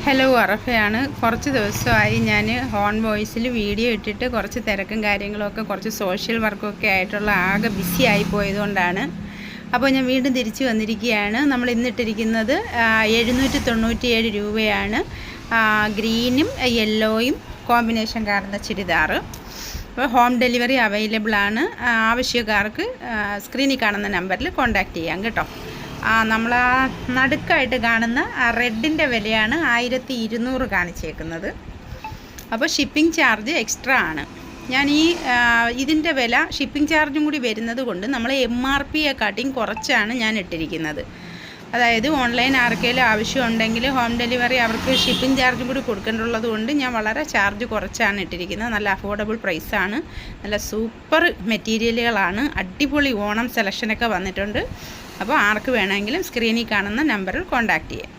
Hello അറഫയാണ്. കുറച്ച് ദിവസമായി ഞാൻ ഹോൺ വോയിസിൽ വീഡിയോ ഇട്ടിട്ട് കുറച്ച് തിരക്കും കാര്യങ്ങളൊക്കെ കുറച്ച് സോഷ്യൽ വർക്കൊക്കെ ആയിട്ടുള്ള ആകെ ബിസി ആയി പോയതുകൊണ്ടാണ്. അപ്പോൾ ഞാൻ വീണ്ടും തിരിച്ചു വന്നിരിക്കുകയാണ്. നമ്മൾ ഇന്നിട്ടിരിക്കുന്നത് 797 രൂപയാണ്. ഗ്രീനും യെല്ലോയും കോമ്പിനേഷൻ കാണുന്ന ചുരിദാർ. അപ്പോൾ ഹോം ഡെലിവറി അവൈലബിൾ ആണ്. ആവശ്യക്കാർക്ക് സ്ക്രീനിൽ കാണുന്ന നമ്പറിൽ കോൺടാക്റ്റ് ചെയ്യാം കേട്ടോ. നമ്മൾ നടുക്കായിട്ട് കാണുന്ന റെഡിൻ്റെ വിലയാണ് 1200 കാണിച്ചേക്കുന്നത്. അപ്പോൾ ഷിപ്പിംഗ് ചാർജ് എക്സ്ട്രാ ആണ്. ഞാൻ ഇതിൻ്റെ വില ഷിപ്പിംഗ് ചാർജും കൂടി വരുന്നത് കൊണ്ട് നമ്മൾ MRPയെക്കാട്ടിയും കുറച്ചാണ് ഞാൻ ഇട്ടിരിക്കുന്നത്. അതായത് ഓൺലൈൻ ആർക്കെങ്കിലും ആവശ്യമുണ്ടെങ്കിൽ ഹോം ഡെലിവറി അവർക്ക് ഷിപ്പിംഗ് ചാർജും കൂടി കൊടുക്കേണ്ടുള്ളത് കൊണ്ട് ഞാൻ വളരെ ചാർജ് കുറച്ചാണ് ഇട്ടിരിക്കുന്നത്. നല്ല അഫോർഡബിൾ പ്രൈസാണ്. നല്ല സൂപ്പർ മെറ്റീരിയലുകളാണ്. അടിപൊളി ഓണം സെലക്ഷനൊക്കെ വന്നിട്ടുണ്ട്. അപ്പോൾ ആർക്ക് വേണമെങ്കിലും സ്ക്രീനിൽ കാണുന്ന നമ്പറിൽ കോൺടാക്റ്റ് ചെയ്യാം.